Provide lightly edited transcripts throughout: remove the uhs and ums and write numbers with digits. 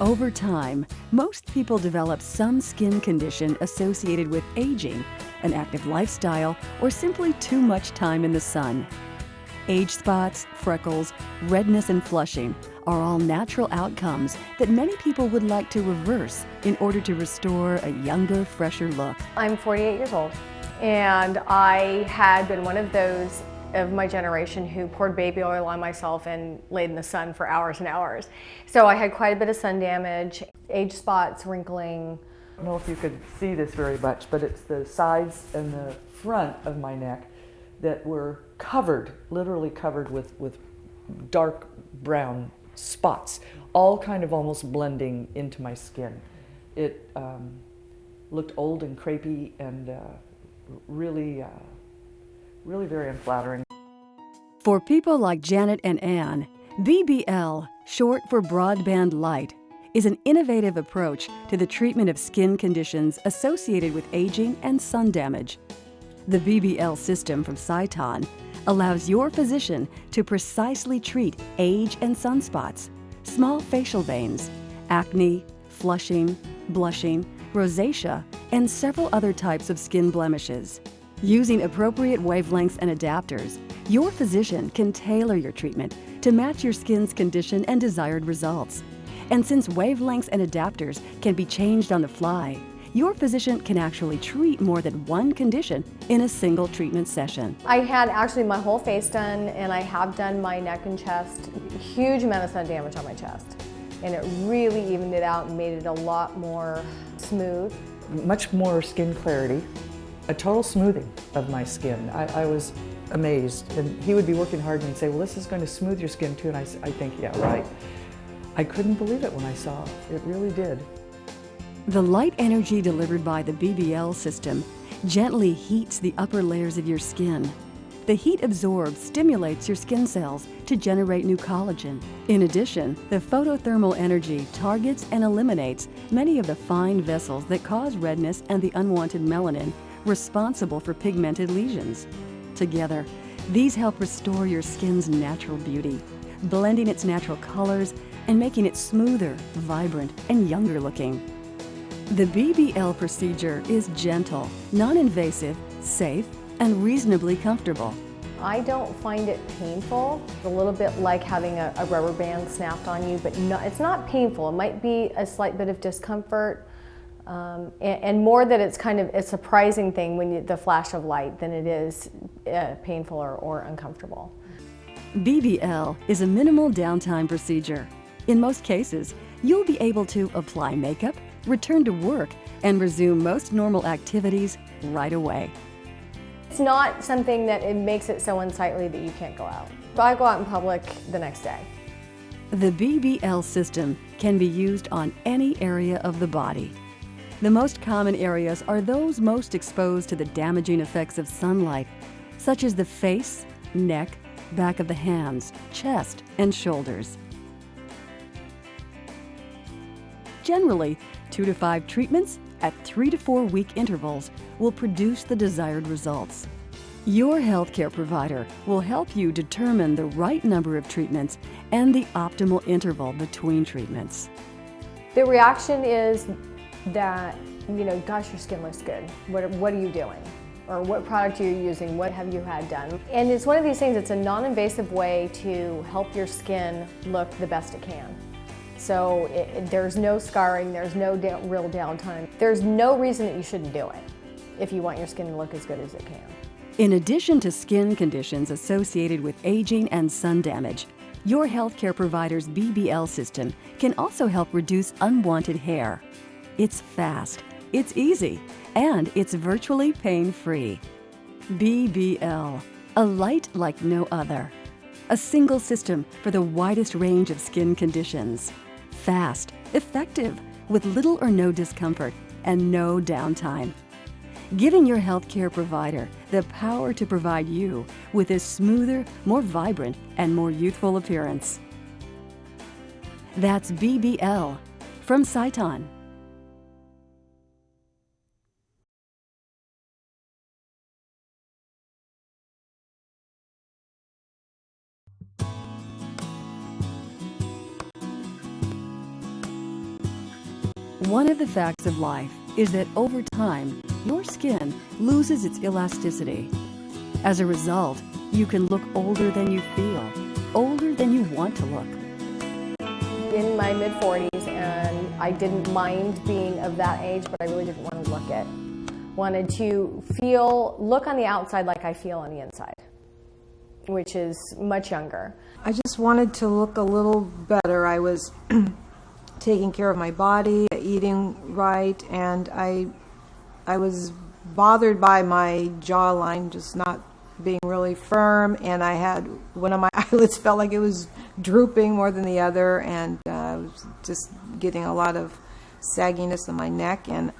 Over time, most people develop some skin condition associated with aging, an active lifestyle, or simply too much time in the sun. Age spots, freckles, redness, and flushing are all natural outcomes that many people would like to reverse in order to restore a younger, fresher look. I'm 48 years old, and I had been one of those of my generation who poured baby oil on myself and laid in the sun for hours and hours. So I had quite a bit of sun damage, age spots, wrinkling. I don't know if you could see this very much, but it's the sides and the front of my neck that were covered, literally covered with dark brown spots, all kind of almost blending into my skin. It looked old and crepey and really very unflattering. For people like Janet and Ann, BBL, short for broadband light, is an innovative approach to the treatment of skin conditions associated with aging and sun damage. The BBL system from Sciton allows your physician to precisely treat age and sunspots, small facial veins, acne, flushing, blushing, rosacea, and several other types of skin blemishes. Using appropriate wavelengths and adapters, your physician can tailor your treatment to match your skin's condition and desired results. And since wavelengths and adapters can be changed on the fly, your physician can actually treat more than one condition in a single treatment session. I had actually my whole face done, and I have done my neck and chest. Huge amount of sun damage on my chest. And it really evened it out and made it a lot more smooth. Much more skin clarity, a total smoothing of my skin. I was amazed, and he would be working hard and he'd say, well, this is going to smooth your skin too, and I think, yeah, right. I couldn't believe it when I saw it. It really did. The light energy delivered by the BBL system gently heats the upper layers of your skin. The heat absorbed stimulates your skin cells to generate new collagen. In addition, the photothermal energy targets and eliminates many of the fine vessels that cause redness and the unwanted melanin responsible for pigmented lesions. Together, these help restore your skin's natural beauty, blending its natural colors and making it smoother, vibrant, and younger looking. The BBL procedure is gentle, non-invasive, safe, and reasonably comfortable. I don't find it painful. It's a little bit like having a rubber band snapped on you, but no, it's not painful. It might be a slight bit of discomfort, and more that it's kind of a surprising thing when the flash of light than it is painful or uncomfortable. BBL is a minimal downtime procedure. In most cases, you'll be able to apply makeup, return to work, and resume most normal activities right away. It's not something that it makes it so unsightly that you can't go out. I go out in public the next day. The BBL system can be used on any area of the body. The most common areas are those most exposed to the damaging effects of sunlight, such as the face, neck, back of the hands, chest, and shoulders. Generally, 2 to 5 treatments at 3 to 4 week intervals will produce the desired results. Your healthcare provider will help you determine the right number of treatments and the optimal interval between treatments. The reaction is that, gosh, your skin looks good. What are you doing? Or what product are you using? What have you had done? And it's one of these things, it's a non-invasive way to help your skin look the best it can. So there's no scarring, there's no real downtime. There's no reason that you shouldn't do it if you want your skin to look as good as it can. In addition to skin conditions associated with aging and sun damage, your healthcare provider's BBL system can also help reduce unwanted hair. It's fast, it's easy, and it's virtually pain-free. BBL, a light like no other. A single system for the widest range of skin conditions. Fast, effective, with little or no discomfort and no downtime. Giving your healthcare provider the power to provide you with a smoother, more vibrant, and more youthful appearance. That's BBL from Sciton. One of the facts of life is that over time, your skin loses its elasticity. As a result, you can look older than you feel, older than you want to look. In my mid-40s, and I didn't mind being of that age, but I really didn't want to look it. Wanted to look on the outside like I feel on the inside, which is much younger. I just wanted to look a little better. I was taking care of my body, eating right, and I was bothered by my jawline just not being really firm, and I had one of my eyelids felt like it was drooping more than the other, and I was just getting a lot of sagginess in my neck, and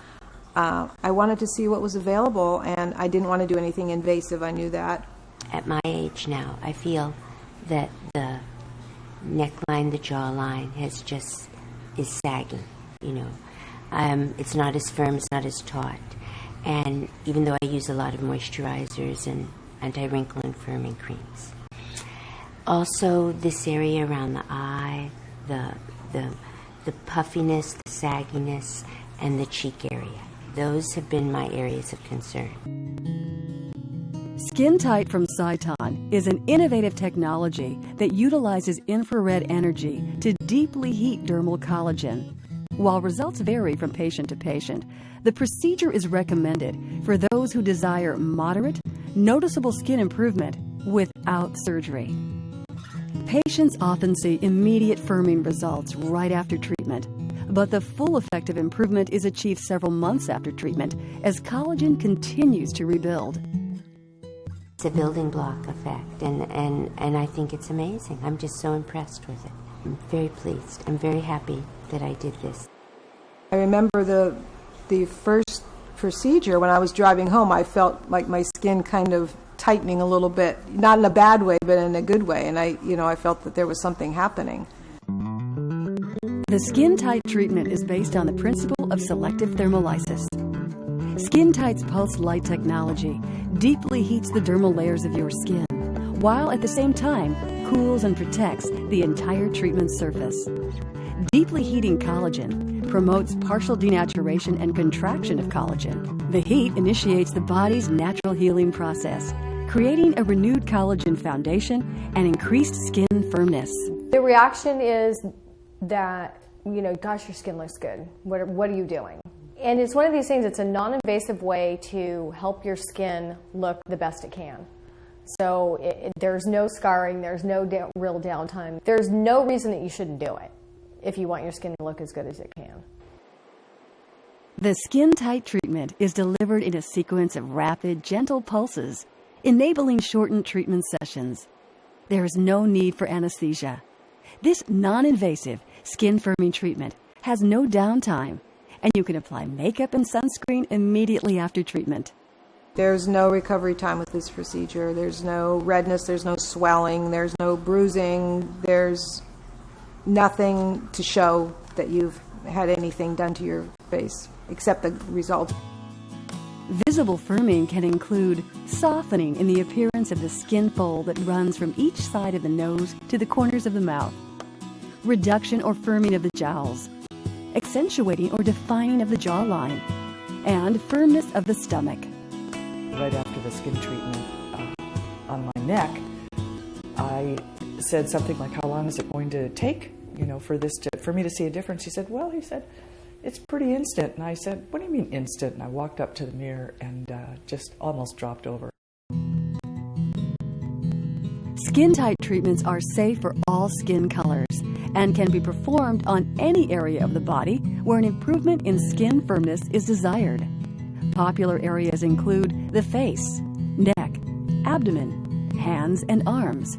I wanted to see what was available, and I didn't want to do anything invasive. I knew that. At my age now, I feel that the neckline, the jawline is sagging, you know. It's not as firm, it's not as taut. And even though I use a lot of moisturizers and anti-wrinkle and firming creams. Also, this area around the eye, the puffiness, the sagginess, and the cheek area. Those have been my areas of concern. Skin Tight from Sciton is an innovative technology that utilizes infrared energy to deeply heat dermal collagen. While results vary from patient to patient, the procedure is recommended for those who desire moderate, noticeable skin improvement without surgery. Patients often see immediate firming results right after treatment, but the full effect of improvement is achieved several months after treatment as collagen continues to rebuild. It's a building block effect, and I think it's amazing. I'm just so impressed with it. I'm very pleased. I'm very happy that I did this. I remember the first procedure when I was driving home, I felt like my skin kind of tightening a little bit, not in a bad way, but in a good way, and I felt that there was something happening. The Skin Tight treatment is based on the principle of selective thermolysis. Skin Tight's pulse light technology deeply heats the dermal layers of your skin, while at the same time cools and protects the entire treatment surface. Deeply heating collagen promotes partial denaturation and contraction of collagen. The heat initiates the body's natural healing process, creating a renewed collagen foundation and increased skin firmness. The reaction is that, gosh, your skin looks good. What are you doing? And it's one of these things, it's a non-invasive way to help your skin look the best it can. So there's no scarring, there's no real downtime. There's no reason that you shouldn't do it if you want your skin to look as good as it can. The Skin Tight treatment is delivered in a sequence of rapid, gentle pulses, enabling shortened treatment sessions. There is no need for anesthesia. This non-invasive skin firming treatment has no downtime, and you can apply makeup and sunscreen immediately after treatment. There's no recovery time with this procedure. There's no redness, there's no swelling, there's no bruising, there's nothing to show that you've had anything done to your face except the result. Visible firming can include softening in the appearance of the skin fold that runs from each side of the nose to the corners of the mouth, reduction or firming of the jowls, accentuating or defining of the jawline, and firmness of the stomach. Right after the skin treatment on my neck, I said something like, "How long is it going to take, for me to see a difference?" He said, "It's pretty instant." And I said, "What do you mean instant?" And I walked up to the mirror and just almost dropped over. Skin Tight treatments are safe for all skin colors and can be performed on any area of the body where an improvement in skin firmness is desired. Popular areas include the face, neck, abdomen, hands, and arms.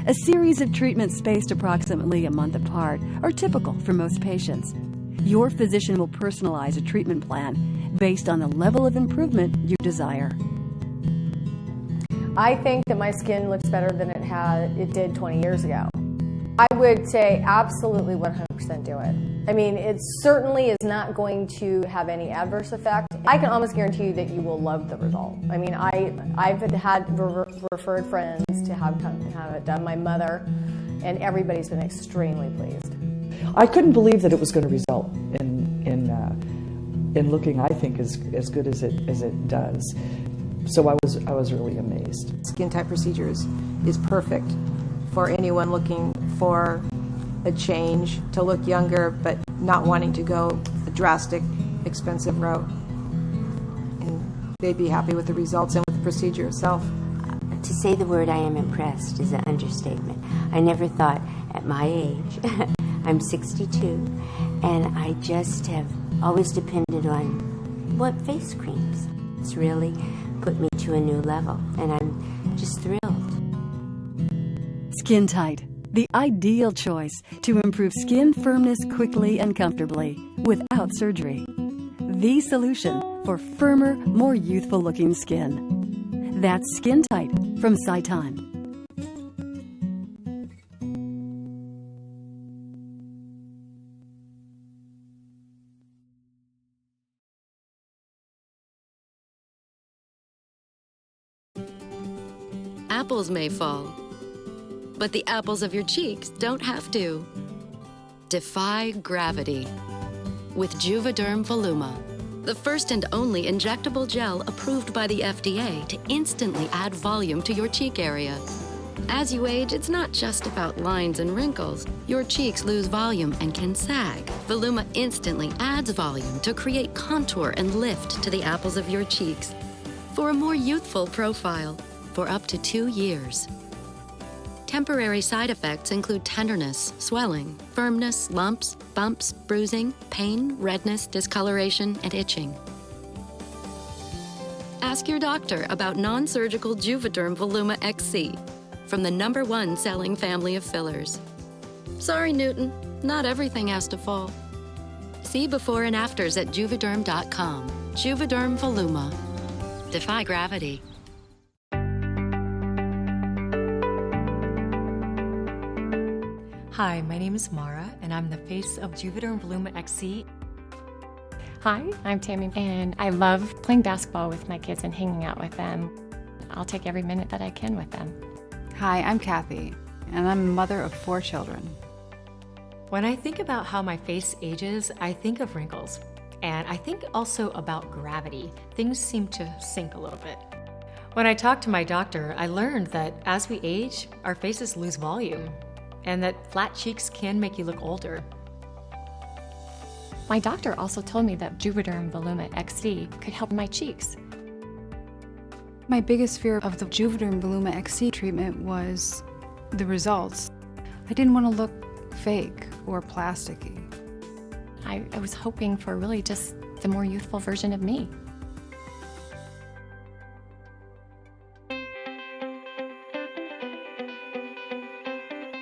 A series of treatments spaced approximately a month apart are typical for most patients. Your physician will personalize a treatment plan based on the level of improvement you desire. I think that my skin looks better than it did 20 years ago. I would say absolutely 100% do it. I mean, it certainly is not going to have any adverse effect. I can almost guarantee you that you will love the result. I mean, I've had referred friends to have it done, my mother, and everybody's been extremely pleased. I couldn't believe that it was going to result in and looking, I think, as good as it does. So I was really amazed. Skin Tight Procedures is perfect for anyone looking for a change, to look younger but not wanting to go a drastic, expensive route. And they'd be happy with the results and with the procedure itself. To say the word I am impressed is an understatement. I never thought at my age, I'm 62, and I just have always depended on what face creams. It's really put me to a new level, and I'm just thrilled. Skin Tight, the ideal choice to improve skin firmness quickly and comfortably without surgery. The solution for firmer, more youthful looking skin. That's Skin Tight from Saitan. Apples may fall, but the apples of your cheeks don't have to. Defy gravity with Juvederm Voluma, the first and only injectable gel approved by the FDA to instantly add volume to your cheek area. As you age, it's not just about lines and wrinkles. Your cheeks lose volume and can sag. Voluma instantly adds volume to create contour and lift to the apples of your cheeks for a more youthful profile for up to 2 years. Temporary side effects include tenderness, swelling, firmness, lumps, bumps, bruising, pain, redness, discoloration, and itching. Ask your doctor about non-surgical Juvederm Voluma XC from the #1 selling family of fillers. Sorry, Newton, not everything has to fall. See before and afters at Juvederm.com. Juvederm Voluma. Defy gravity. Hi, my name is Mara, and I'm the face of Juvederm Voluma XC. Hi, I'm Tammy, and I love playing basketball with my kids and hanging out with them. I'll take every minute that I can with them. Hi, I'm Kathy, and I'm a mother of 4 children. When I think about how my face ages, I think of wrinkles, and I think also about gravity. Things seem to sink a little bit. When I talked to my doctor, I learned that as we age, our faces lose volume, and that flat cheeks can make you look older. My doctor also told me that Juvederm Voluma XC could help my cheeks. My biggest fear of the Juvederm Voluma XC treatment was the results. I didn't want to look fake or plasticky. I was hoping for really just the more youthful version of me.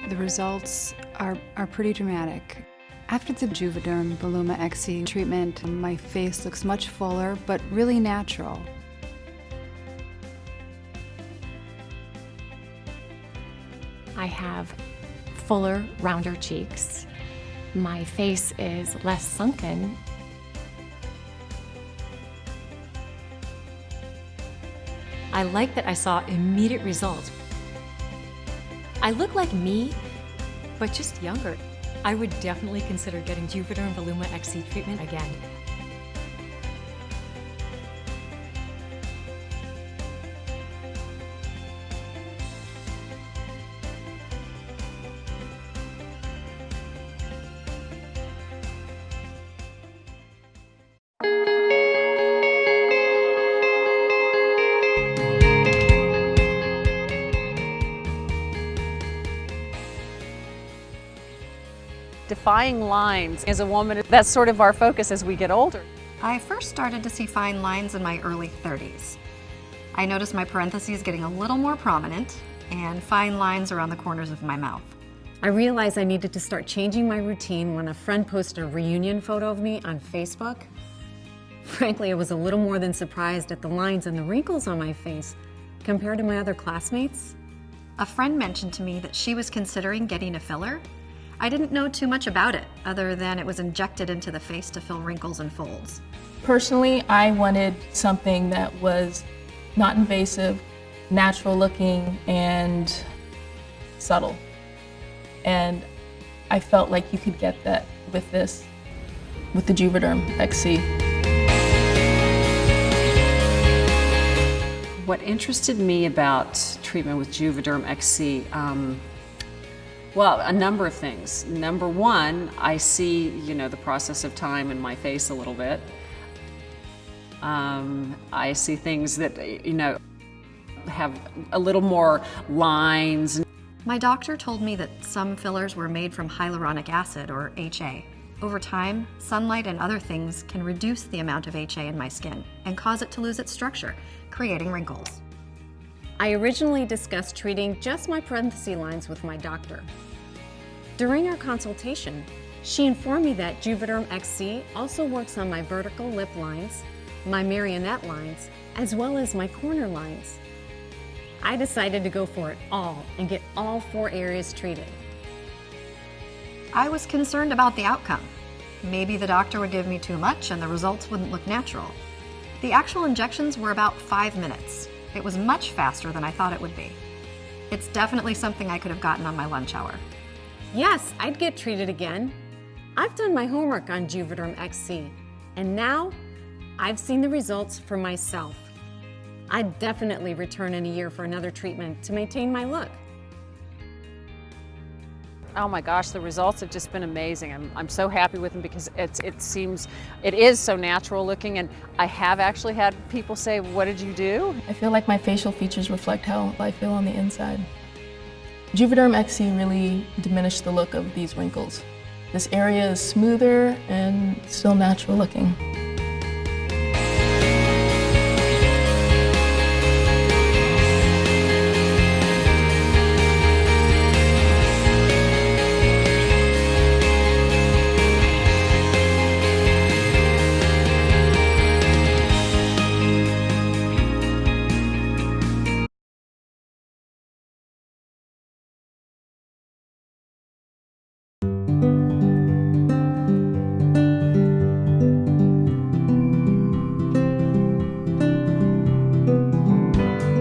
The results are pretty dramatic. After the Juvederm Voluma XC treatment, my face looks much fuller, but really natural. I have fuller, rounder cheeks. My face is less sunken. I like that I saw immediate results. I look like me, but just younger. I would definitely consider getting Juvederm Voluma XC treatment again. Defying lines as a woman, that's sort of our focus as we get older. I first started to see fine lines in my early 30s. I noticed my parentheses getting a little more prominent and fine lines around the corners of my mouth. I realized I needed to start changing my routine when a friend posted a reunion photo of me on Facebook. Frankly, I was a little more than surprised at the lines and the wrinkles on my face compared to my other classmates. A friend mentioned to me that she was considering getting a filler. I didn't know too much about it, other than it was injected into the face to fill wrinkles and folds. Personally, I wanted something that was not invasive, natural looking, and subtle. And I felt like you could get that with this, with the Juvederm XC. What interested me about treatment with Juvederm XC, well, a number of things. Number one, I see, the process of time in my face a little bit. I see things that, have a little more lines. My doctor told me that some fillers were made from hyaluronic acid, or HA. Over time, sunlight and other things can reduce the amount of HA in my skin and cause it to lose its structure, creating wrinkles. I originally discussed treating just my parenthesis lines with my doctor. During our consultation, she informed me that Juvederm XC also works on my vertical lip lines, my marionette lines, as well as my corner lines. I decided to go for it all and get all 4 areas treated. I was concerned about the outcome. Maybe the doctor would give me too much and the results wouldn't look natural. The actual injections were about 5 minutes. It was much faster than I thought it would be. It's definitely something I could have gotten on my lunch hour. Yes, I'd get treated again. I've done my homework on Juvederm XC, and now I've seen the results for myself. I'd definitely return in a year for another treatment to maintain my look. Oh my gosh, the results have just been amazing. I'm so happy with them because it is so natural looking, and I have actually had people say, "What did you do?" I feel like my facial features reflect how I feel on the inside. Juvederm XC really diminished the look of these wrinkles. This area is smoother and still natural looking.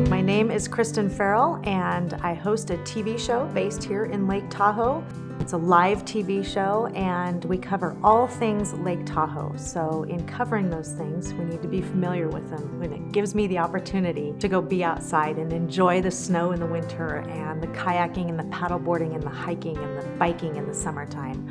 My name is Kristen Farrell, and I host a TV show based here in Lake Tahoe. It's a live TV show, and we cover all things Lake Tahoe. So in covering those things, we need to be familiar with them. And it gives me the opportunity to go be outside and enjoy the snow in the winter, and the kayaking and the paddleboarding and the hiking and the biking in the summertime.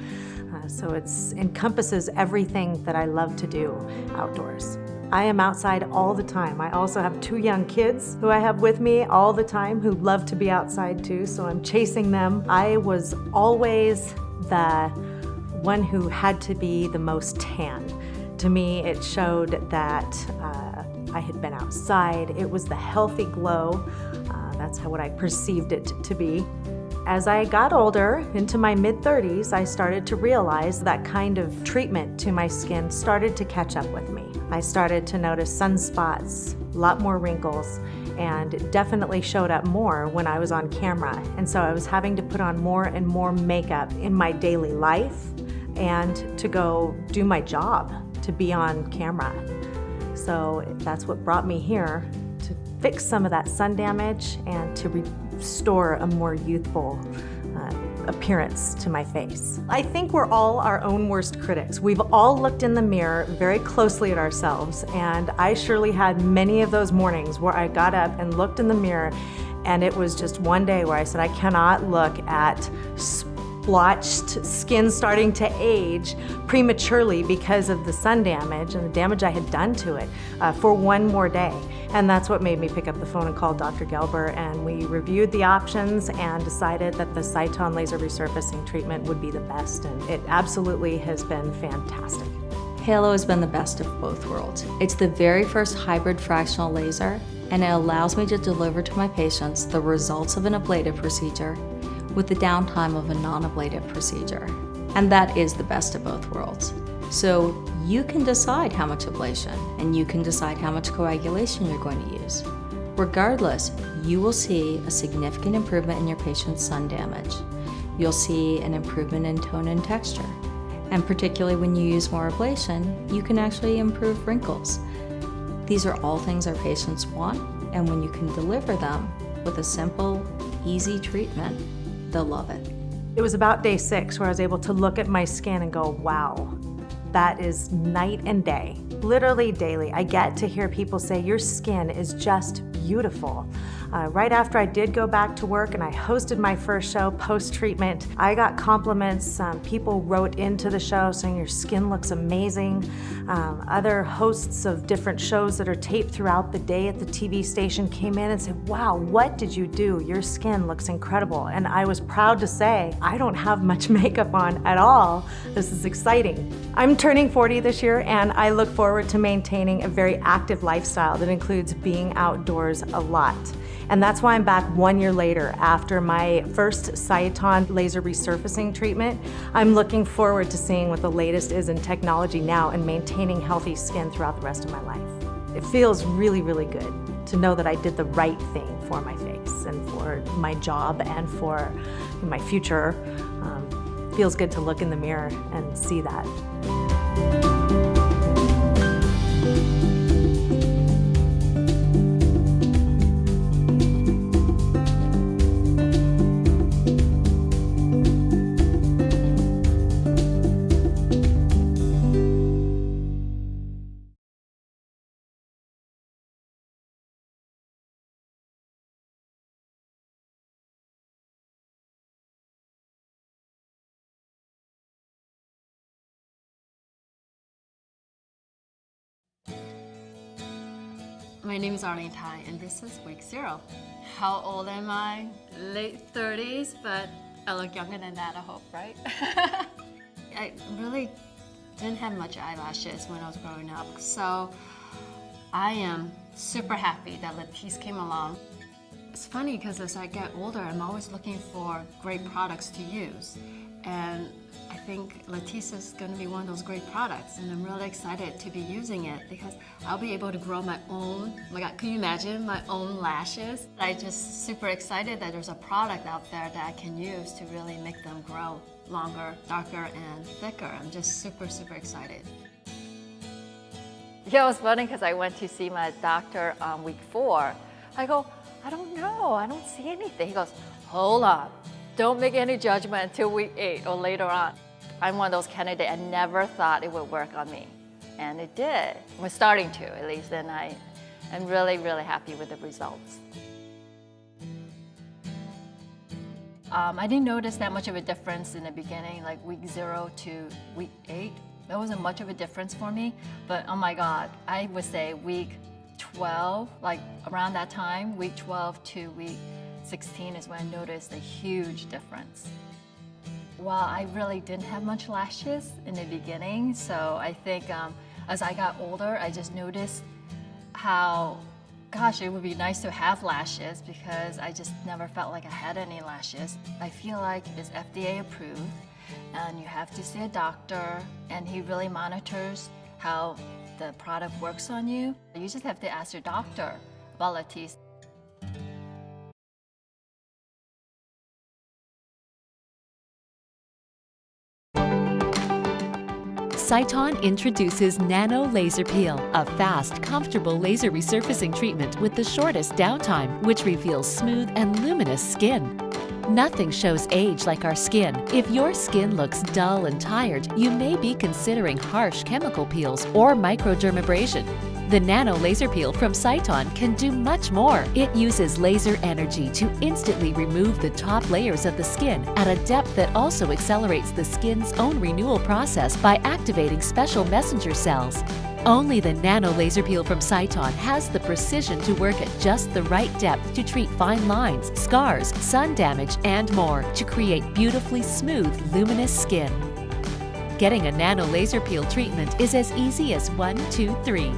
So it encompasses everything that I love to do outdoors. I am outside all the time. I also have 2 young kids who I have with me all the time who love to be outside too, so I'm chasing them. I was always the one who had to be the most tan. To me, it showed that I had been outside. It was the healthy glow. That's what I perceived it to be. As I got older, into my mid-30s, I started to realize that kind of treatment to my skin started to catch up with me. I started to notice sunspots, a lot more wrinkles, and it definitely showed up more when I was on camera. And so I was having to put on more and more makeup in my daily life and to go do my job, to be on camera. So that's what brought me here, to fix some of that sun damage and to restore a more youthful appearance to my face. I think we're all our own worst critics. We've all looked in the mirror very closely at ourselves, and I surely had many of those mornings where I got up and looked in the mirror, and it was just one day where I said, I cannot look at splotched skin starting to age prematurely because of the sun damage and the damage I had done to it for one more day. And that's what made me pick up the phone and call Dr. Gelber, and we reviewed the options and decided that the Cytone laser resurfacing treatment would be the best, and it absolutely has been fantastic. Halo has been the best of both worlds. It's the very first hybrid fractional laser, and it allows me to deliver to my patients the results of an ablative procedure with the downtime of a non-ablative procedure. And that is the best of both worlds. So you can decide how much ablation, and you can decide how much coagulation you're going to use. Regardless, you will see a significant improvement in your patient's sun damage. You'll see an improvement in tone and texture. And particularly when you use more ablation, you can actually improve wrinkles. These are all things our patients want, and when you can deliver them with a simple, easy treatment, they'll love it. It was about day 6 where I was able to look at my skin and go, wow, that is night and day. Literally daily, I get to hear people say, your skin is just beautiful. Right after I did go back to work and I hosted my first show post-treatment, I got compliments. People wrote into the show saying your skin looks amazing. Other hosts of different shows that are taped throughout the day at the TV station came in and said, wow, what did you do? Your skin looks incredible. And I was proud to say, I don't have much makeup on at all. This is exciting. I'm turning 40 this year and I look forward to maintaining a very active lifestyle that includes being outdoors a lot. And that's why I'm back 1 year later after my first Sciton laser resurfacing treatment. I'm looking forward to seeing what the latest is in technology now and maintaining healthy skin throughout the rest of my life. It feels really, really good to know that I did the right thing for my face and for my job and for my future. Feels good to look in the mirror and see that. My name is Arlene Tai, and this is week 0. How old am I? Late 30s, but I look younger than that, I hope, right? I really didn't have much eyelashes when I was growing up, so I am super happy that Latisse came along. It's funny because as I get older, I'm always looking for great products to use, and I think Latisse is going to be one of those great products, and I'm really excited to be using it because I'll be able to grow my own, oh my God, can you imagine my own lashes? I'm just super excited that there's a product out there that I can use to really make them grow longer, darker, and thicker. I'm just super, super excited. Yeah, it was funny because I went to see my doctor on week 4. I go, I don't know, I don't see anything. He goes, hold on. Don't make any judgment until week 8 or later on. I'm one of those candidates, I never thought it would work on me. And it did. We're starting to, at least, and I am really, really happy with the results. I didn't notice that much of a difference in the beginning, like week 0 to week 8. There wasn't much of a difference for me, but oh my God, I would say week 12, like around that time, week 12 to week 16 is when I noticed a huge difference. Well, I really didn't have much lashes in the beginning, so I think as I got older, I just noticed how, gosh, it would be nice to have lashes because I just never felt like I had any lashes. I feel like it's FDA approved, and you have to see a doctor, and he really monitors how the product works on you. You just have to ask your doctor about Latisse. Sciton introduces Nano Laser Peel, a fast, comfortable laser resurfacing treatment with the shortest downtime, which reveals smooth and luminous skin. Nothing shows age like our skin. If your skin looks dull and tired, you may be considering harsh chemical peels or microdermabrasion. The Nano Laser Peel from Sciton can do much more. It uses laser energy to instantly remove the top layers of the skin at a depth that also accelerates the skin's own renewal process by activating special messenger cells. Only the Nano Laser Peel from Sciton has the precision to work at just the right depth to treat fine lines, scars, sun damage, and more to create beautifully smooth, luminous skin. Getting a Nano Laser Peel treatment is as easy as 1, 2, 3.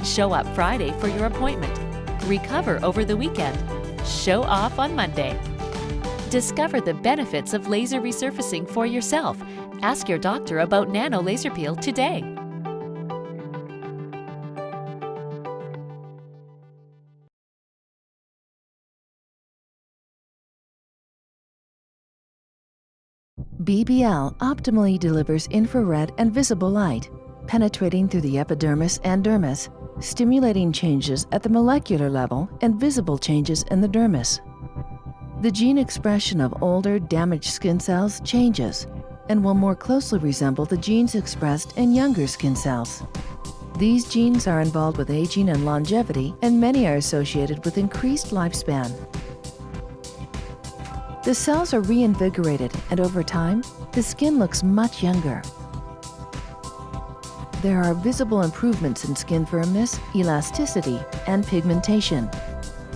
Show up Friday for your appointment. Recover over the weekend. Show off on Monday. Discover the benefits of laser resurfacing for yourself. Ask your doctor about Nano Laser Peel today. BBL optimally delivers infrared and visible light, penetrating through the epidermis and dermis, stimulating changes at the molecular level and visible changes in the dermis. The gene expression of older, damaged skin cells changes and will more closely resemble the genes expressed in younger skin cells. These genes are involved with aging and longevity, and many are associated with increased lifespan. The cells are reinvigorated, and over time, the skin looks much younger. There are visible improvements in skin firmness, elasticity, and pigmentation.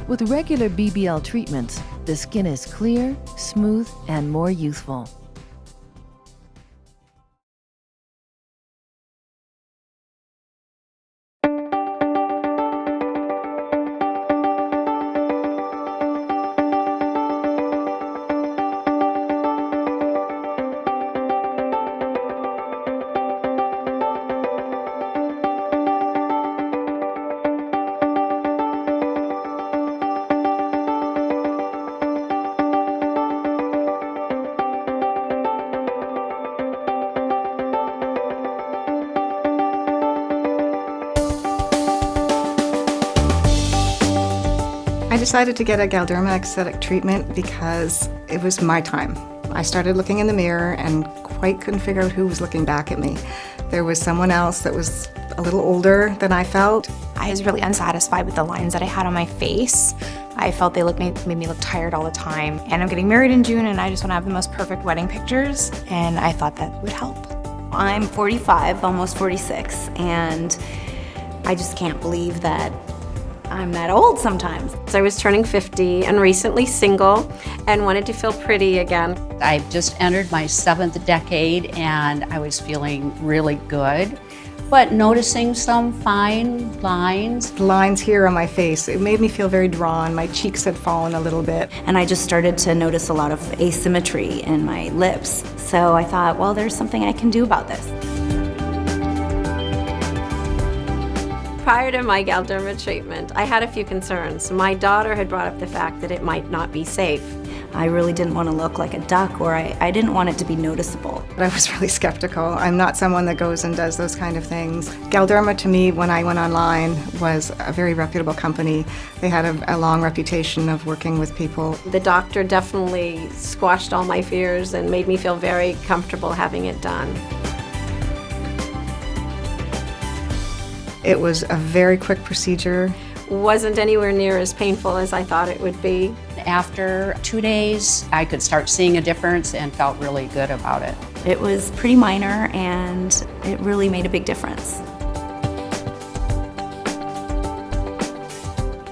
With regular BBL treatments, the skin is clear, smooth, and more youthful. I decided to get a Galderma aesthetic treatment because it was my time. I started looking in the mirror and quite couldn't figure out who was looking back at me. There was someone else that was a little older than I felt. I was really unsatisfied with the lines that I had on my face. I felt they made me look tired all the time. And I'm getting married in June and I just want to have the most perfect wedding pictures, and I thought that would help. I'm 45, almost 46, and I just can't believe that I'm that old sometimes. I was turning 50 and recently single and wanted to feel pretty again. I've just entered my 7th decade and I was feeling really good, but noticing some fine lines. The lines here on my face, it made me feel very drawn. My cheeks had fallen a little bit. And I just started to notice a lot of asymmetry in my lips. So I thought, well, there's something I can do about this. Prior to my Galderma treatment, I had a few concerns. My daughter had brought up the fact that it might not be safe. I really didn't want to look like a duck, or I didn't want it to be noticeable. But I was really skeptical. I'm not someone that goes and does those kind of things. Galderma, to me, when I went online, was a very reputable company. They had a long reputation of working with people. The doctor definitely squashed all my fears and made me feel very comfortable having it done. It was a very quick procedure. Wasn't anywhere near as painful as I thought it would be. After 2 days, I could start seeing a difference and felt really good about it. It was pretty minor and it really made a big difference.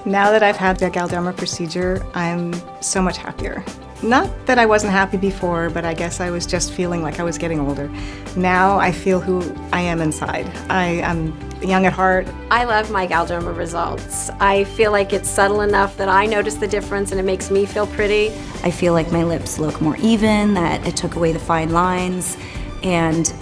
Now that I've had the Galderma procedure, I'm so much happier. Not that I wasn't happy before, but I guess I was just feeling like I was getting older. Now I feel who I am inside. I am young at heart. I love my Galderma results. I feel like it's subtle enough that I notice the difference and it makes me feel pretty. I feel like my lips look more even, that it took away the fine lines, and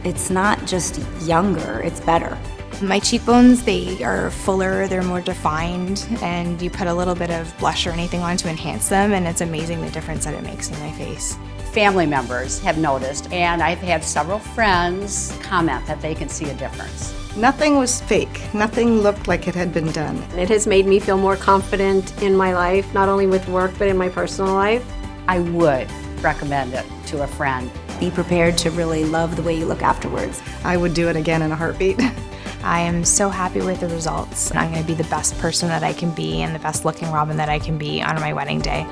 it's not just younger, it's better. My cheekbones, they are fuller, they're more defined, and you put a little bit of blush or anything on to enhance them, and it's amazing the difference that it makes in my face. Family members have noticed, and I've had several friends comment that they can see a difference. Nothing was fake. Nothing looked like it had been done. It has made me feel more confident in my life, not only with work, but in my personal life. I would recommend it to a friend. Be prepared to really love the way you look afterwards. I would do it again in a heartbeat. I am so happy with the results. I'm going to be the best person that I can be and the best looking Robin that I can be on my wedding day.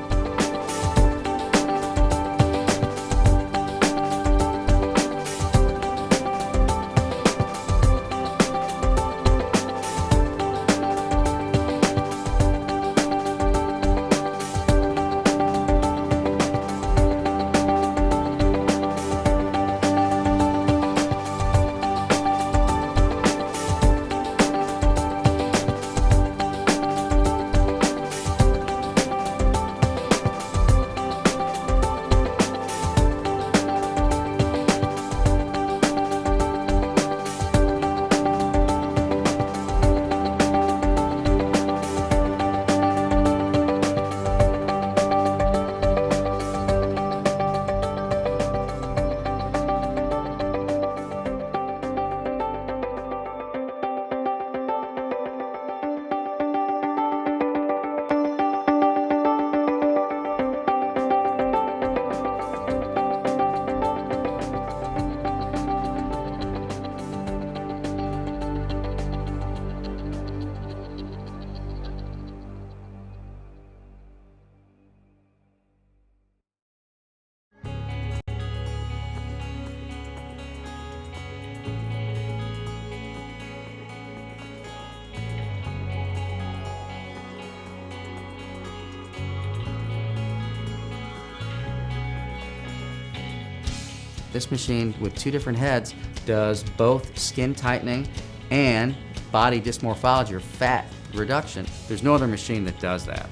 This machine with 2 different heads does both skin tightening and body dysmorphology or fat reduction. There's no other machine that does that.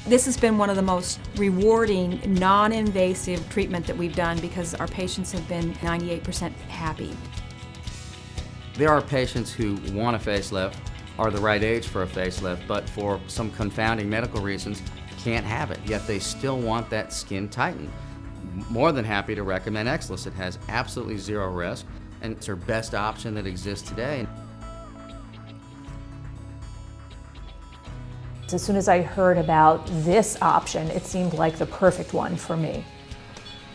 This has been one of the most rewarding, non-invasive treatment that we've done because our patients have been 98% happy. There are patients who want a facelift, are the right age for a facelift, but for some confounding medical reasons can't have it, yet they still want that skin tightened. More than happy to recommend Exless. It has absolutely 0 risk, and it's our best option that exists today. As soon as I heard about this option, it seemed like the perfect one for me.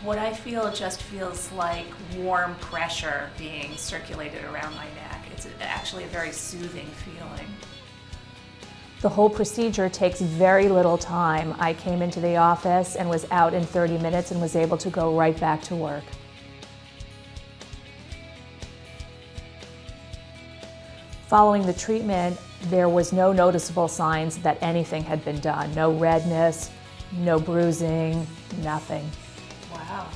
What I feel just feels like warm pressure being circulated around my neck. It's actually a very soothing feeling. The whole procedure takes very little time. I came into the office and was out in 30 minutes and was able to go right back to work. Following the treatment, there was no noticeable signs that anything had been done. No redness, no bruising, nothing. Wow,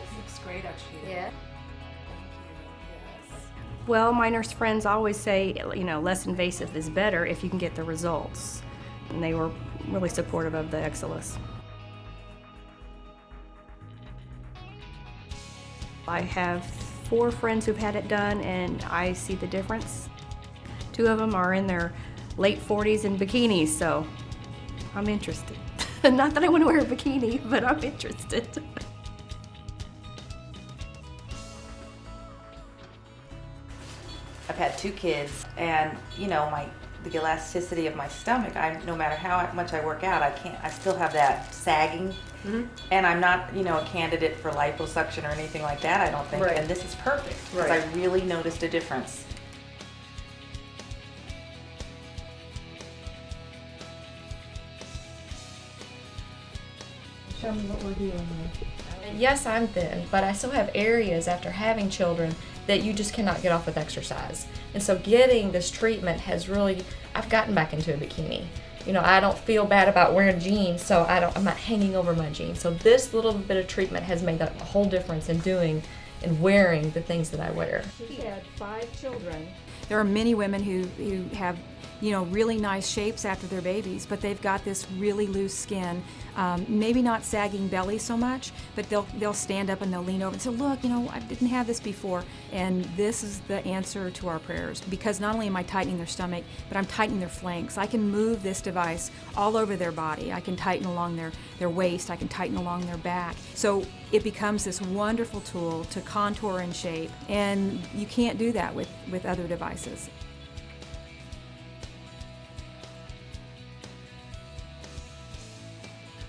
this looks great actually. Yeah. Well, my nurse friends always say, you know, less invasive is better if you can get the results. And they were really supportive of the Exless. I have 4 friends who've had it done and I see the difference. 2 of them are in their late 40s in bikinis, so I'm interested. Not that I want to wear a bikini, but I'm interested. I've had 2 kids, and you know, the elasticity of my stomach, no matter how much I work out, I still have that sagging. And I'm not, you know, a candidate for liposuction or anything like that, I don't think. Right. And this is perfect, because I really noticed a difference. Show me what we're doing here. And yes, I'm thin, but I still have areas after having children that you just cannot get off with exercise. And so getting this treatment has really, I've gotten back into a bikini. You know, I don't feel bad about wearing jeans, so I'm not hanging over my jeans. So this little bit of treatment has made a whole difference in doing and wearing the things that I wear. She had 5 children. There are many women who have, you know, really nice shapes after their babies, but they've got this really loose skin. Maybe not sagging belly so much, but they'll stand up and they'll lean over and say, look, you know, I didn't have this before. And this is the answer to our prayers, because not only am I tightening their stomach, but I'm tightening their flanks. I can move this device all over their body. I can tighten along their waist. I can tighten along their back. So it becomes this wonderful tool to contour and shape. And you can't do that with other devices.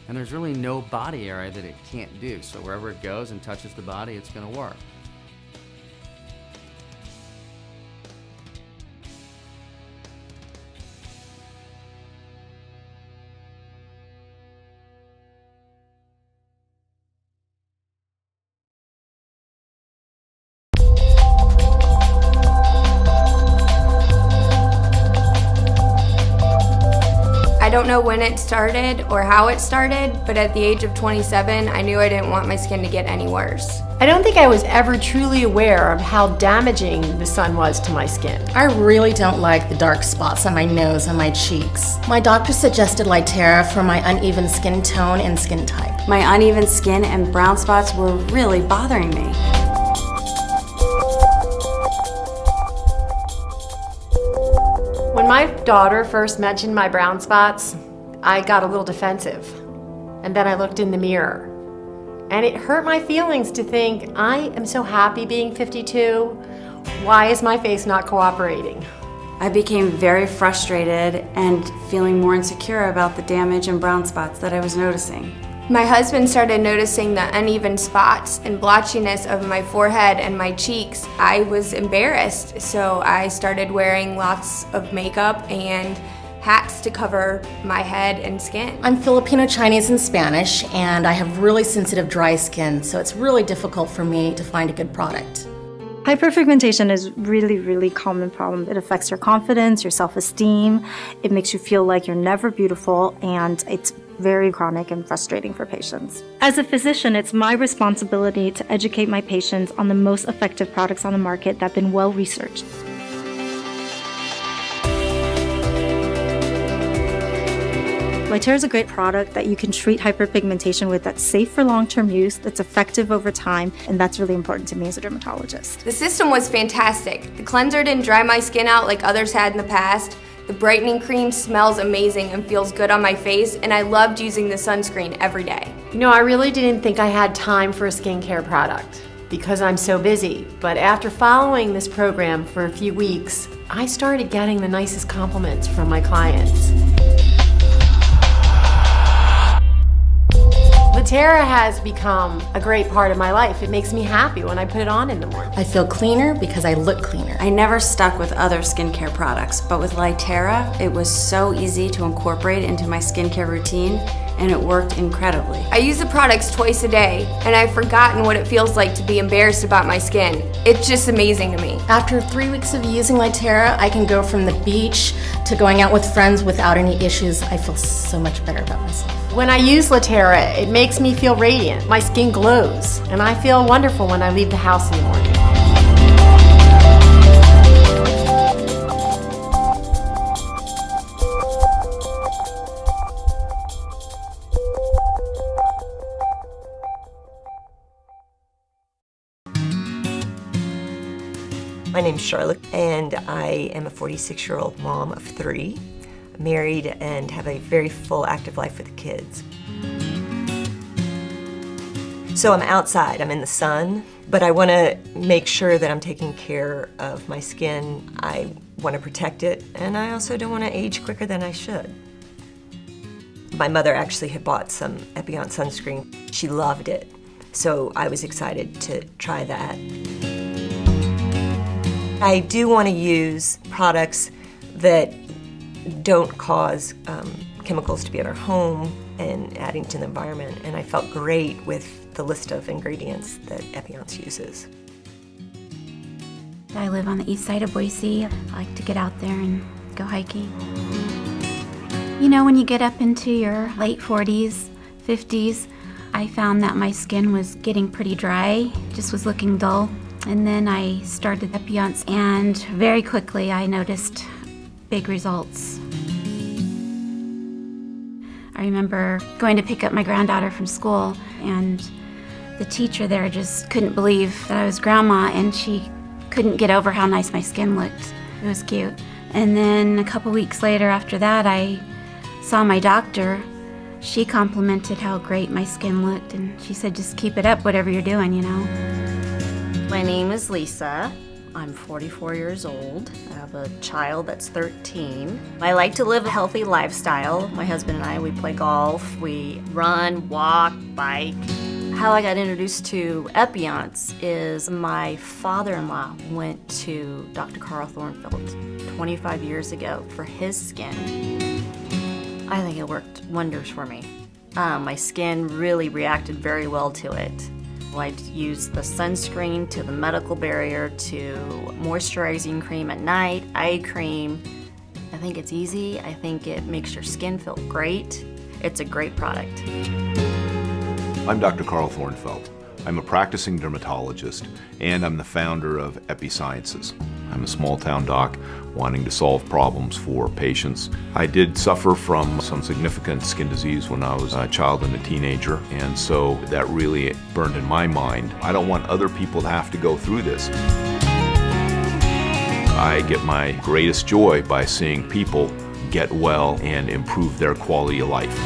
And there's really no body area that it can't do. So wherever it goes and touches the body, it's going to work. I don't know when it started or how it started, but at the age of 27, I knew I didn't want my skin to get any worse. I don't think I was ever truly aware of how damaging the sun was to my skin. I really don't like the dark spots on my nose and my cheeks. My doctor suggested Lytera for my uneven skin tone and skin type. My uneven skin and brown spots were really bothering me. When my daughter first mentioned my brown spots, I got a little defensive. And then I looked in the mirror. And it hurt my feelings to think, I am so happy being 52. Why is my face not cooperating? I became very frustrated and feeling more insecure about the damage and brown spots that I was noticing. My husband started noticing the uneven spots and blotchiness of my forehead and my cheeks. I was embarrassed, so I started wearing lots of makeup and hats to cover my head and skin. I'm Filipino, Chinese, and Spanish, and I have really sensitive dry skin, so it's really difficult for me to find a good product. Hyperpigmentation is really, really common problem. It affects your confidence, your self-esteem. It makes you feel like you're never beautiful, and it's very chronic and frustrating for patients. As a physician, it's my responsibility to educate my patients on the most effective products on the market that have been well researched. Lytera is a great product that you can treat hyperpigmentation with, that's safe for long-term use, that's effective over time, and that's really important to me as a dermatologist. The system was fantastic. The cleanser didn't dry my skin out like others had in the past. The brightening cream smells amazing and feels good on my face, and I loved using the sunscreen every day. You know, I really didn't think I had time for a skincare product because I'm so busy. But after following this program for a few weeks, I started getting the nicest compliments from my clients. Lytera has become a great part of my life. It makes me happy when I put it on in the morning. I feel cleaner because I look cleaner. I never stuck with other skincare products, but with Lytera, it was so easy to incorporate into my skincare routine, and it worked incredibly. I use the products twice a day, and I've forgotten what it feels like to be embarrassed about my skin. It's just amazing to me. After 3 weeks of using Lytera, I can go from the beach to going out with friends without any issues. I feel so much better about myself. When I use Lytera, it makes me feel radiant. My skin glows, and I feel wonderful when I leave the house in the morning. My name's Charlotte, and I am a 46-year-old mom of 3, married and have a very full active life with kids. So I'm outside, I'm in the sun, but I want to make sure that I'm taking care of my skin. I want to protect it, and I also don't want to age quicker than I should. My mother actually had bought some Epiant sunscreen. She loved it, so I was excited to try that. I do want to use products that don't cause chemicals to be in our home and adding to the environment, and I felt great with the list of ingredients that Epiant uses. I live on the east side of Boise. I like to get out there and go hiking. You know, when you get up into your late 40s, 50s, I found that my skin was getting pretty dry, just was looking dull. And then I started Epiant, and very quickly I noticed big results. I remember going to pick up my granddaughter from school, and the teacher there just couldn't believe that I was grandma, and she couldn't get over how nice my skin looked. It was cute. And then a couple weeks later after that, I saw my doctor. She complimented how great my skin looked, and she said, just keep it up, whatever you're doing, you know. My name is Lisa. I'm 44 years old. I have a child that's 13. I like to live a healthy lifestyle. My husband and I, we play golf, we run, walk, bike. How I got introduced to Epiant is my father-in-law went to Dr. Carl Thornfeld 25 years ago for his skin. I think it worked wonders for me. My skin really reacted very well to it. I'd use the sunscreen to the medical barrier to moisturizing cream at night, eye cream. I think it's easy. I think it makes your skin feel great. It's a great product. I'm Dr. Carl Thornfeld. I'm a practicing dermatologist, and I'm the founder of EpiSciences. I'm a small-town doc wanting to solve problems for patients. I did suffer from some significant skin disease when I was a child and a teenager, and so that really burned in my mind. I don't want other people to have to go through this. I get my greatest joy by seeing people get well and improve their quality of life.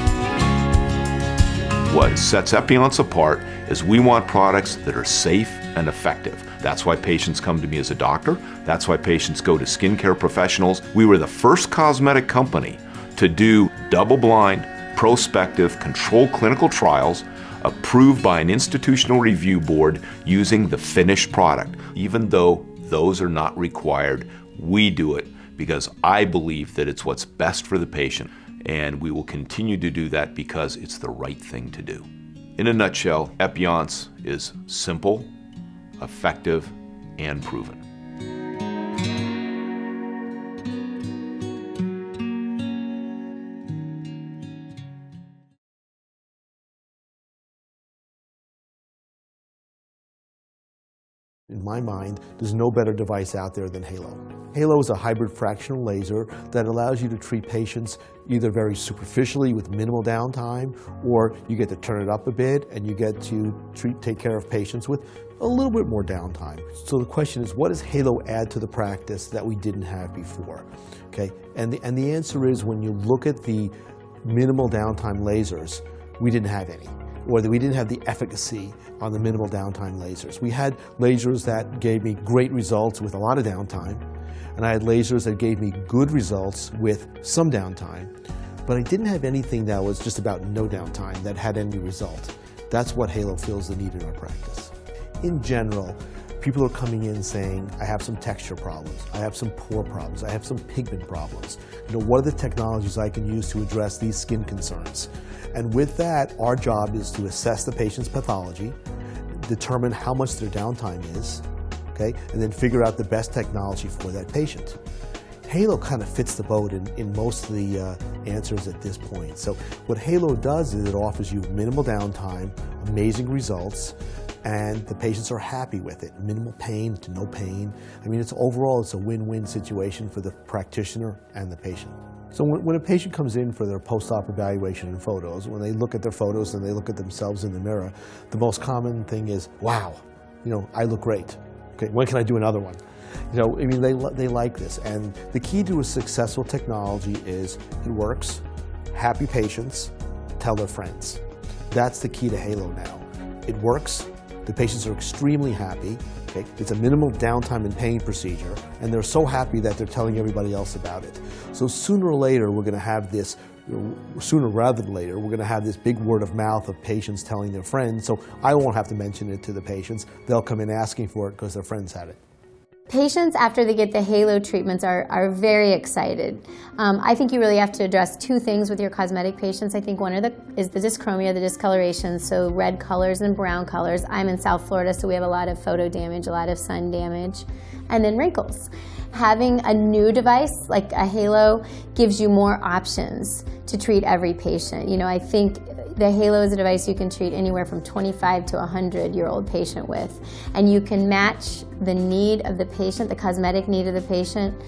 What sets Epiant apart is we want products that are safe and effective. That's why patients come to me as a doctor. That's why patients go to skincare professionals. We were the first cosmetic company to do double-blind, prospective, controlled clinical trials approved by an institutional review board using the finished product. Even though those are not required, we do it because I believe that it's what's best for the patient. And we will continue to do that because it's the right thing to do. In a nutshell, Epiant is simple, effective, and proven. In my mind, there's no better device out there than Halo. Halo is a hybrid fractional laser that allows you to treat patients either very superficially with minimal downtime, or you get to turn it up a bit and you get to take care of patients with a little bit more downtime. So the question is, what does Halo add to the practice that we didn't have before? Okay, and the answer is, when you look at the minimal downtime lasers, we didn't have any, or that we didn't have the efficacy on the minimal downtime lasers. We had lasers that gave me great results with a lot of downtime, and I had lasers that gave me good results with some downtime, but I didn't have anything that was just about no downtime that had any result. That's what Halo feels the need in our practice. In general, people are coming in saying, I have some texture problems, I have some pore problems, I have some pigment problems. You know, what are the technologies I can use to address these skin concerns? And with that, our job is to assess the patient's pathology, determine how much their downtime is, okay, and then figure out the best technology for that patient. Halo kind of fits the boat in most of the answers at this point. So what Halo does is it offers you minimal downtime, amazing results, and the patients are happy with it. Minimal pain to no pain. I mean, overall, it's a win-win situation for the practitioner and the patient. So when a patient comes in for their post-op evaluation and photos, when they look at their photos and they look at themselves in the mirror, the most common thing is, wow, you know, I look great. Okay, when can I do another one? You know, I mean, they like this. And the key to a successful technology is it works, happy patients, tell their friends. That's the key to Halo now. It works, the patients are extremely happy. Okay? It's a minimal downtime and pain procedure, and they're so happy that they're telling everybody else about it. So sooner or later, we're going to have this, sooner rather than later, we're going to have this big word of mouth of patients telling their friends, so I won't have to mention it to the patients. They'll come in asking for it because their friends had it. Patients, after they get the Halo treatments, are very excited. I think you really have to address two things with your cosmetic patients. I think one is the dyschromia, the discoloration, so red colors and brown colors. I'm in South Florida, so we have a lot of photo damage, a lot of sun damage, and then wrinkles. Having a new device like a Halo gives you more options to treat every patient. You know, I think the Halo is a device you can treat anywhere from 25 to 100-year-old patient with, and you can match the need of the patient, the cosmetic need of the patient,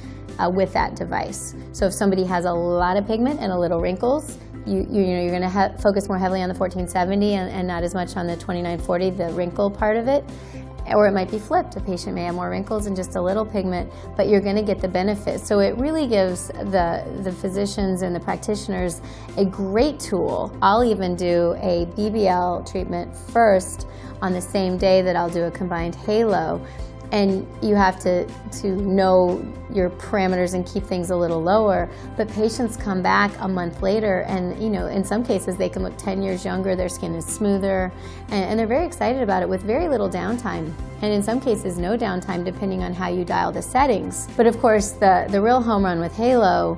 with that device. So if somebody has a lot of pigment and a little wrinkles, you're going to focus more heavily on the 1470 and not as much on the 2940, the wrinkle part of it. Or it might be flipped. A patient may have more wrinkles and just a little pigment, but you're going to get the benefit. So it really gives the physicians and the practitioners a great tool. I'll even do a BBL treatment first on the same day that I'll do a combined Halo. And you have to know your parameters and keep things a little lower. But patients come back a month later, and you know, in some cases they can look 10 years younger, their skin is smoother, and they're very excited about it with very little downtime. And in some cases, no downtime, depending on how you dial the settings. But of course, the real home run with Halo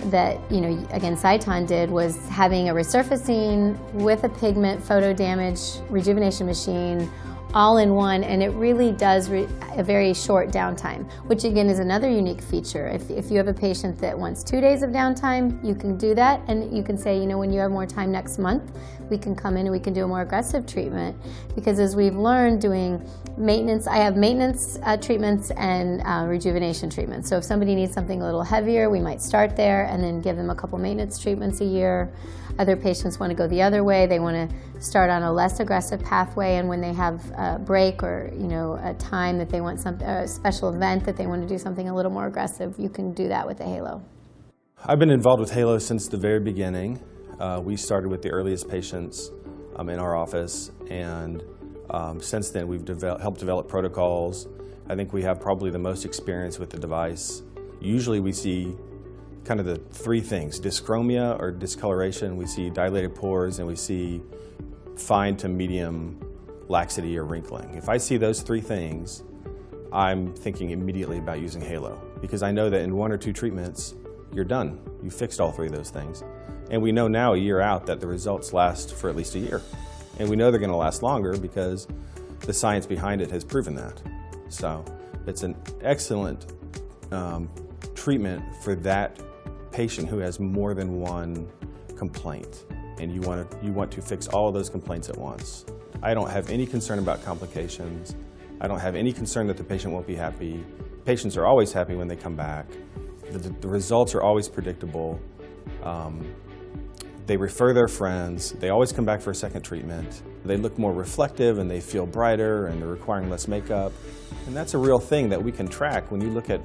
that, you know, again, Sciton did was having a resurfacing with a pigment photo damage rejuvenation machine all in one, and it really does a very short downtime, which again is another unique feature. If you have a patient that wants 2 days of downtime, you can do that, and you can say, you know, when you have more time next month, we can come in and we can do a more aggressive treatment. Because as we've learned doing maintenance, I have maintenance treatments and rejuvenation treatments. So if somebody needs something a little heavier, we might start there and then give them a couple maintenance treatments a year. Other patients want to go the other way. They want to start on a less aggressive pathway, and when they have a break or, you know, a time that they want a special event that they want to do something a little more aggressive, you can do that with the Halo. I've been involved with Halo since the very beginning. We started with the earliest patients in our office, and since then we've helped develop protocols. I think we have probably the most experience with the device. Usually we see kind of the three things: dyschromia or discoloration, we see dilated pores, and we see fine to medium laxity or wrinkling. If I see those three things, I'm thinking immediately about using Halo, because I know that in 1 or 2 treatments, you're done. You fixed all 3 of those things. And we know now, a year out, that the results last for at least a year. And we know they're going to last longer because the science behind it has proven that. So It's an excellent treatment for that patient who has more than one complaint, and you want to fix all of those complaints at once. I don't have any concern about complications. I don't have any concern that the patient won't be happy. Patients are always happy when they come back. The results are always predictable. They refer their friends. They always come back for a second treatment. They look more reflective and they feel brighter and they're requiring less makeup. And that's a real thing that we can track when you look at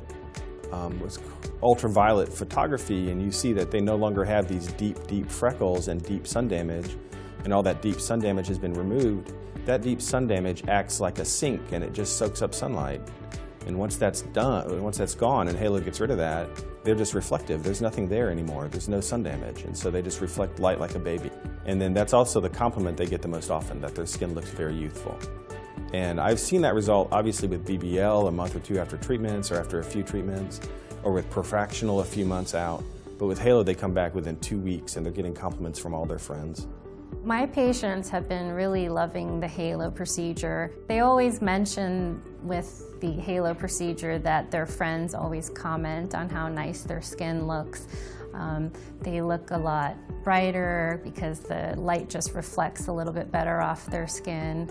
ultraviolet photography and you see that they no longer have these deep freckles and deep sun damage, and all that deep sun damage has been removed. That deep sun damage acts like a sink and it just soaks up sunlight. And once that's gone and Halo gets rid of that, they're just reflective. There's nothing there anymore. There's no sun damage. And so they just reflect light like a baby. And then that's also the compliment they get the most often, that their skin looks very youthful. And I've seen that result obviously with BBL a month or two after treatments, or after a few treatments, or with Profractional a few months out. But with Halo, they come back within 2 weeks and they're getting compliments from all their friends. My patients have been really loving the Halo procedure. They always mention with the Halo procedure that their friends always comment on how nice their skin looks. They look a lot brighter because the light just reflects a little bit better off their skin.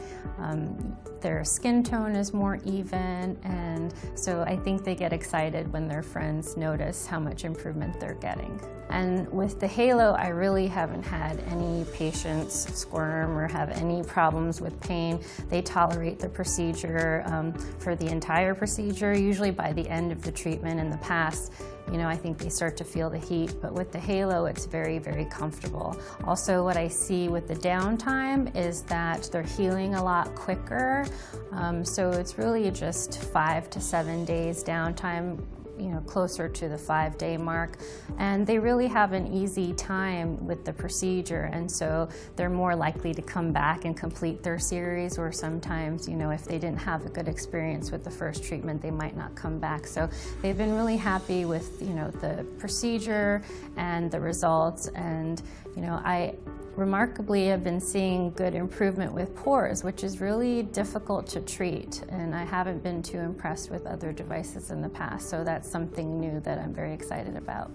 Their skin tone is more even, and so I think they get excited when their friends notice how much improvement they're getting. And with the Halo, I really haven't had any patients squirm or have any problems with pain. They tolerate the procedure for the entire procedure. Usually by the end of the treatment in the past, I think they start to feel the heat, but with the Halo, it's very, very comfortable. Also, what I see with the downtime is that they're healing a lot quicker. So it's really just 5 to 7 days downtime, closer to the 5-day mark. And they really have an easy time with the procedure, and so they're more likely to come back and complete their series, or sometimes, if they didn't have a good experience with the first treatment, they might not come back. So they've been really happy with, the procedure and the results, and, I remarkably have been seeing good improvement with pores, which is really difficult to treat, and I haven't been too impressed with other devices in the past, so that's something new that I'm very excited about.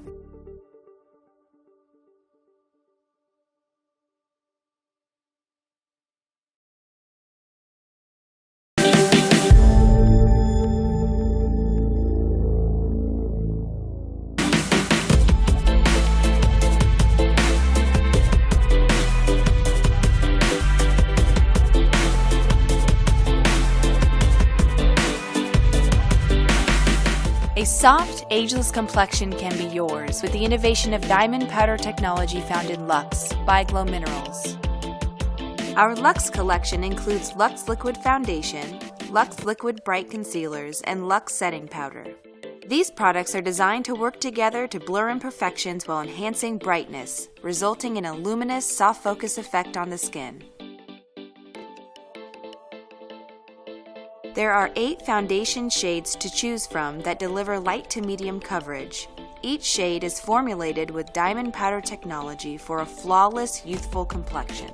A soft, ageless complexion can be yours with the innovation of diamond powder technology found in Lux by Glow Minerals. Our Lux collection includes Lux Liquid Foundation, Lux Liquid Bright Concealers, and Lux Setting Powder. These products are designed to work together to blur imperfections while enhancing brightness, resulting in a luminous, soft focus effect on the skin. There are 8 foundation shades to choose from that deliver light to medium coverage. Each shade is formulated with diamond powder technology for a flawless, youthful complexion.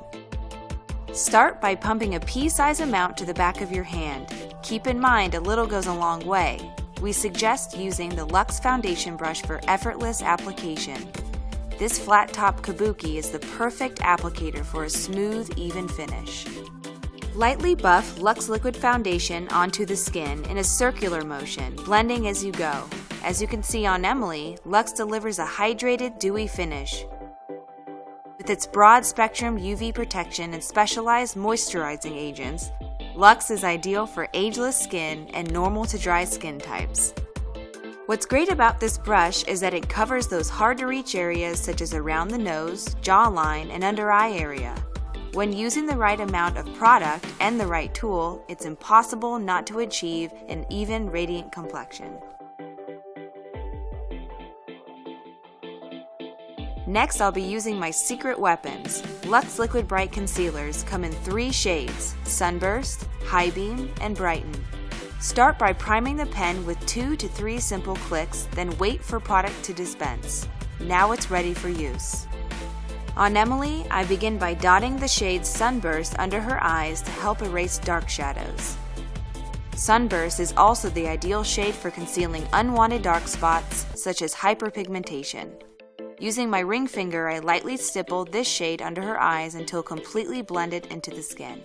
Start by pumping a pea-size amount to the back of your hand. Keep in mind a little goes a long way. We suggest using the Lux foundation brush for effortless application. This flat-top kabuki is the perfect applicator for a smooth, even finish. Lightly buff Lux Liquid Foundation onto the skin in a circular motion, blending as you go. As you can see on Emily, Lux delivers a hydrated, dewy finish. With its broad spectrum UV protection and specialized moisturizing agents, Lux is ideal for ageless skin and normal to dry skin types. What's great about this brush is that it covers those hard-to-reach areas such as around the nose, jawline, and under-eye area. When using the right amount of product and the right tool, it's impossible not to achieve an even, radiant complexion. Next, I'll be using my secret weapons. Lux Liquid Bright Concealers come in 3 shades: Sunburst, High Beam, and Brighten. Start by priming the pen with 2 to 3 simple clicks, then wait for product to dispense. Now it's ready for use. On Emily, I begin by dotting the shade Sunburst under her eyes to help erase dark shadows. Sunburst is also the ideal shade for concealing unwanted dark spots, such as hyperpigmentation. Using my ring finger, I lightly stippled this shade under her eyes until completely blended into the skin.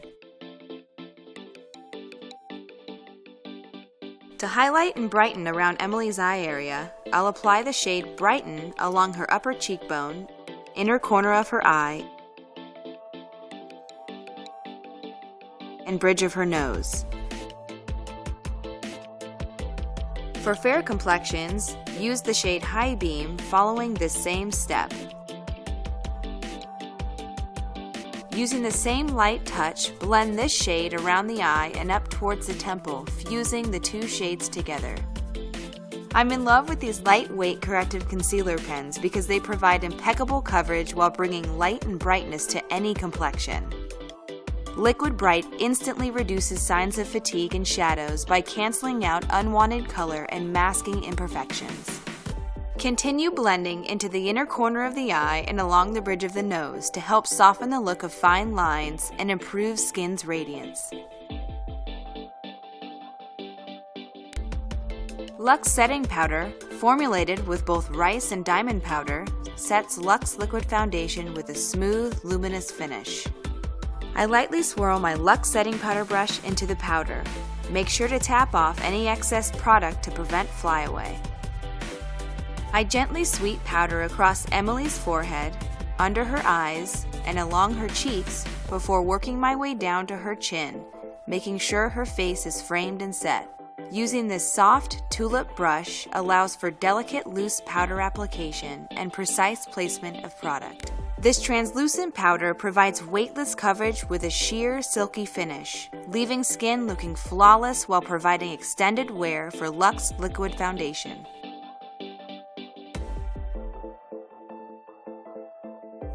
To highlight and brighten around Emily's eye area, I'll apply the shade Brighten along her upper cheekbone, inner corner of her eye, and bridge of her nose. For fair complexions, use the shade High Beam following this same step. Using the same light touch, blend this shade around the eye and up towards the temple, fusing the two shades together. I'm in love with these lightweight corrective concealer pens because they provide impeccable coverage while bringing light and brightness to any complexion. Liquid Bright instantly reduces signs of fatigue and shadows by canceling out unwanted color and masking imperfections. Continue blending into the inner corner of the eye and along the bridge of the nose to help soften the look of fine lines and improve skin's radiance. Luxe Setting Powder, formulated with both rice and diamond powder, sets Luxe Liquid Foundation with a smooth, luminous finish. I lightly swirl my Luxe Setting Powder brush into the powder. Make sure to tap off any excess product to prevent flyaway. I gently sweep powder across Emily's forehead, under her eyes, and along her cheeks before working my way down to her chin, making sure her face is framed and set. Using this soft tulip brush allows for delicate loose powder application and precise placement of product. This translucent powder provides weightless coverage with a sheer, silky finish, leaving skin looking flawless while providing extended wear for Luxe Liquid Foundation.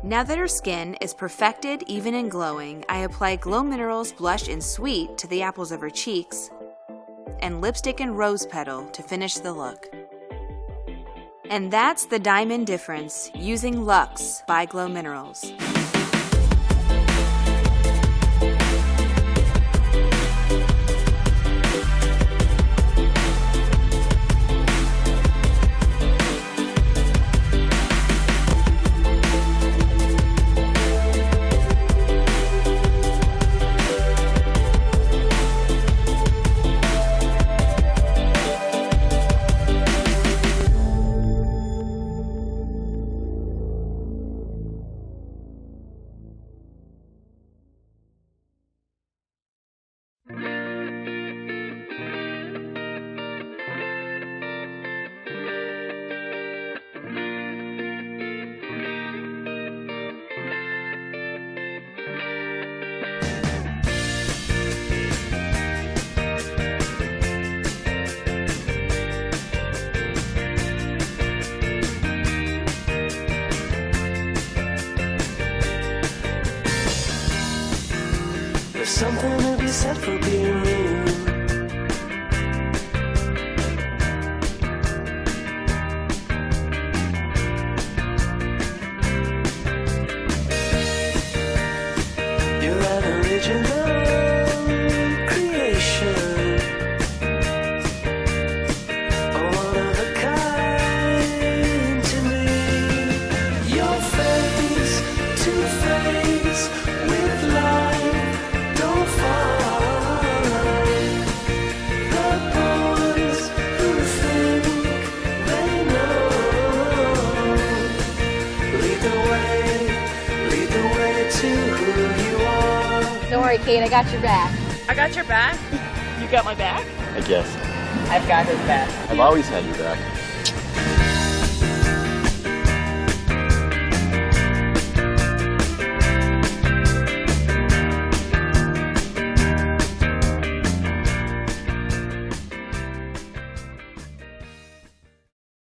Now that her skin is perfected, even and glowing, I apply Glow Minerals Blush in Sweet to the apples of her cheeks and Lipstick and Rose Petal to finish the look. And that's the diamond difference, using Luxe by Glow Minerals. Something to be said for being mean. You're an original creation, one of a kind to me. Your face to face with life. Don't worry, Kate, I got your back. I got your back? You got my back? I guess. I've got his back. I've always had your back.